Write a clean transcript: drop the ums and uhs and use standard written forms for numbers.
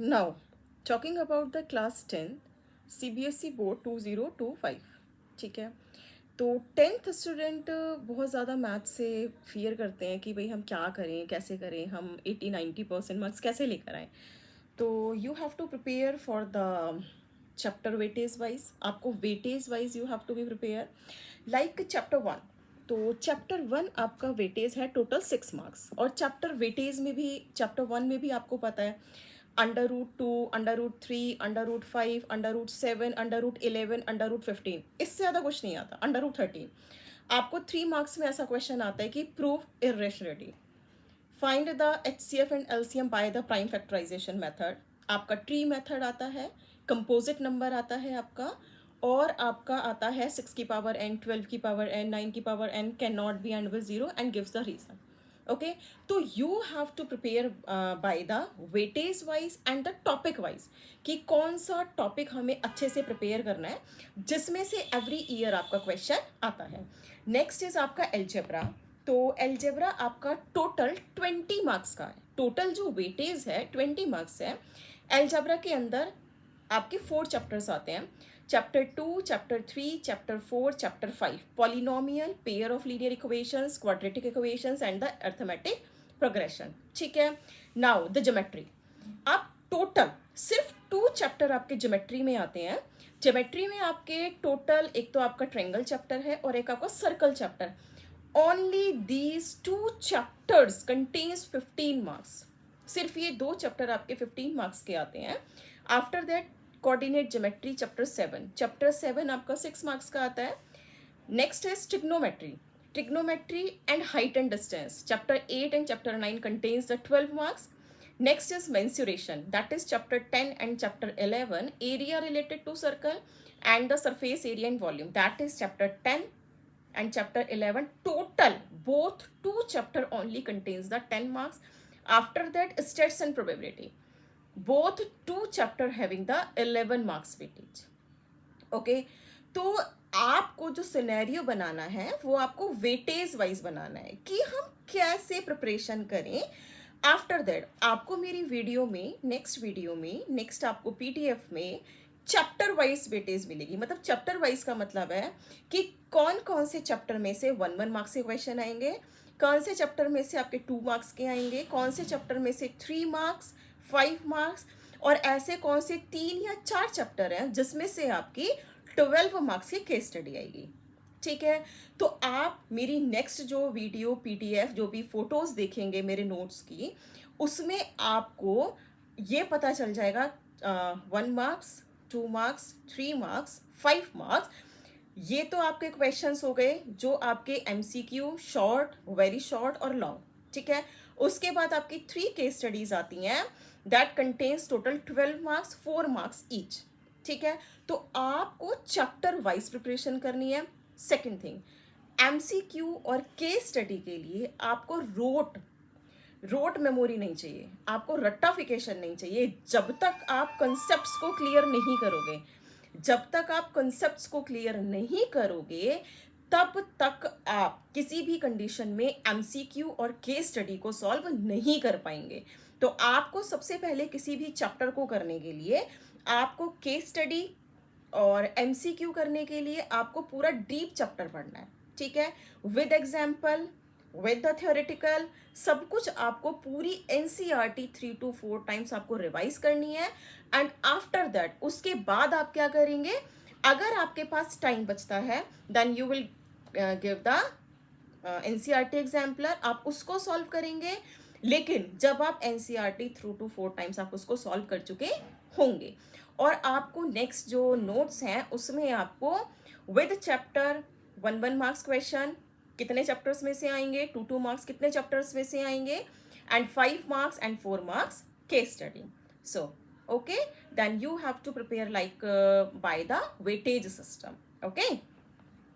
Now, talking about the class 10 CBSE board 2025, ठीक है। तो 10th स्टूडेंट बहुत ज़्यादा मैथ से फियर करते हैं कि भाई हम क्या करें, कैसे करें, हम 80-90% मार्क्स कैसे लेकर आएँ। तो you have to prepare for the chapter weightage wise. आपको weightage wise you have to be prepare like chapter 1। तो चैप्टर 1 आपका वेटेज है टोटल 6 मार्क्स, और चैप्टर वेटेज में भी चैप्टर 1 में भी आपको पता है √2, √3, √5, √7, √11, √15, इससे ज़्यादा कुछ नहीं आता। √13 आपको 3 मार्क्स में ऐसा क्वेश्चन आता है कि prove irrationality, find the HCF and LCM by the prime factorisation method. आपका ट्री मेथड आता है, कंपोजिट नंबर आता है आपका, और आपका आता है 6 की पावर n, 12 की पावर n, 9 की power n can not be end with 0 and gives the reason. Okay, तो you have to prepare by the weightage wise and the topic wise कि कौन सा टॉपिक हमें अच्छे से प्रिपेयर करना है, जिसमें से एवरी ईयर आपका क्वेश्चन आता है। नेक्स्ट इज आपका एल्जेब्रा। तो एल्जेब्रा आपका टोटल 20 मार्क्स का है। टोटल जो वेटेज है 20 मार्क्स है। एल्जेब्रा के अंदर आपके 4 चैप्टर्स आते हैं, chapter 2, chapter 3, chapter 4, chapter 5, polynomial, pair of linear equations, quadratic equations and the arithmetic progression. ठीक है। नाउ द ज्योमेट्री, आप टोटल सिर्फ 2 चैप्टर आपके ज्योमेट्री में आते हैं। ज्योमेट्री में आपके टोटल एक तो आपका ट्रायंगल चैप्टर है और एक आपका circle chapter. Only these 2 chapters contains 15 marks. सिर्फ ये 2 चैप्टर आपके 15 मार्क्स के आते हैं। After that coordinate geometry chapter 7, chapter 7 आपका 6 मार्क्स का आता है। नेक्स्ट है trigonometry, trigonometry and height and distance, chapter 8 and chapter 9 contains the 12 marks. Next is mensuration, that is chapter 10 and chapter 11, area related to circle and the surface area and volume, that is chapter 10 and chapter 11. Total both 2 chapter only contains the 10 marks. After that stats and probability, both 2 chapter having the 11 marks weightage. Okay, तो आपको जो scenario बनाना है वो आपको weightage wise बनाना है कि हम कैसे प्रिपरेशन करें। आफ्टर दैट आपको मेरी वीडियो में, नेक्स्ट आपको PDF में चैप्टर वाइज वेटेज मिलेगी। मतलब चैप्टर वाइज का मतलब है कि कौन कौन से चैप्टर में से 1 मार्क्स के क्वेश्चन आएंगे, कौन से चैप्टर में से आपके 2 मार्क्स के आएंगे, कौन से चैप्टर में से 3 मार्क्स, 5 मार्क्स, और ऐसे कौन से 3 या 4 चैप्टर हैं जिसमें से आपकी 12 मार्क्स की केस स्टडी आएगी। ठीक है। तो आप मेरी नेक्स्ट जो वीडियो, PDF, जो भी फोटोज देखेंगे मेरे नोट्स की, उसमें आपको ये पता चल जाएगा 1 मार्क्स, 2 मार्क्स, 3 मार्क्स, 5 मार्क्स। ये तो आपके क्वेश्चंस हो गए जो आपके MCQ, शॉर्ट, वेरी शॉर्ट और लॉन्ग। ठीक है। उसके बाद आपकी 3 केस स्टडीज आती हैं that contains total 12 marks, 4 marks each. ठीक है। तो आपको चैप्टर वाइज प्रिपरेशन करनी है। सेकेंड थिंग, MCQ और केस स्टडी के लिए आपको रोट मेमोरी नहीं चाहिए, आपको रट्टाफिकेशन नहीं चाहिए। जब तक आप कंसेप्ट्स को क्लियर नहीं करोगे, जब तक आप कंसेप्ट्स को क्लियर नहीं करोगे, तब तक आप किसी भी कंडीशन में MCQ और केस स्टडी को सॉल्व नहीं कर पाएंगे। तो आपको सबसे पहले किसी भी चैप्टर को करने के लिए आपको केस स्टडी, और MCQ करने के लिए आपको पूरा डीप चैप्टर पढ़ना है। ठीक है। With example, with the theoretical, सब कुछ आपको पूरी NCERT 3 to 4 टाइम्स आपको रिवाइज करनी है। एंड आफ्टर दैट, उसके बाद आप क्या करेंगे, अगर आपके पास टाइम बचता है then you will give the NCERT exemplar, आप उसको सॉल्व करेंगे। लेकिन जब आप NCERT 3 to 4 टाइम्स आप उसको सॉल्व कर चुके होंगे, और आपको नेक्स्ट जो नोट्स हैं उसमें आपको विद चैप्टर 1 मार्क्स क्वेश्चन कितने चैप्टर्स में से आएंगे, 2 मार्क्स कितने चैप्टर्स में से आएंगे, and 5 marks and 4 marks case study. So okay, then you have to prepare like by the weightage system. Okay.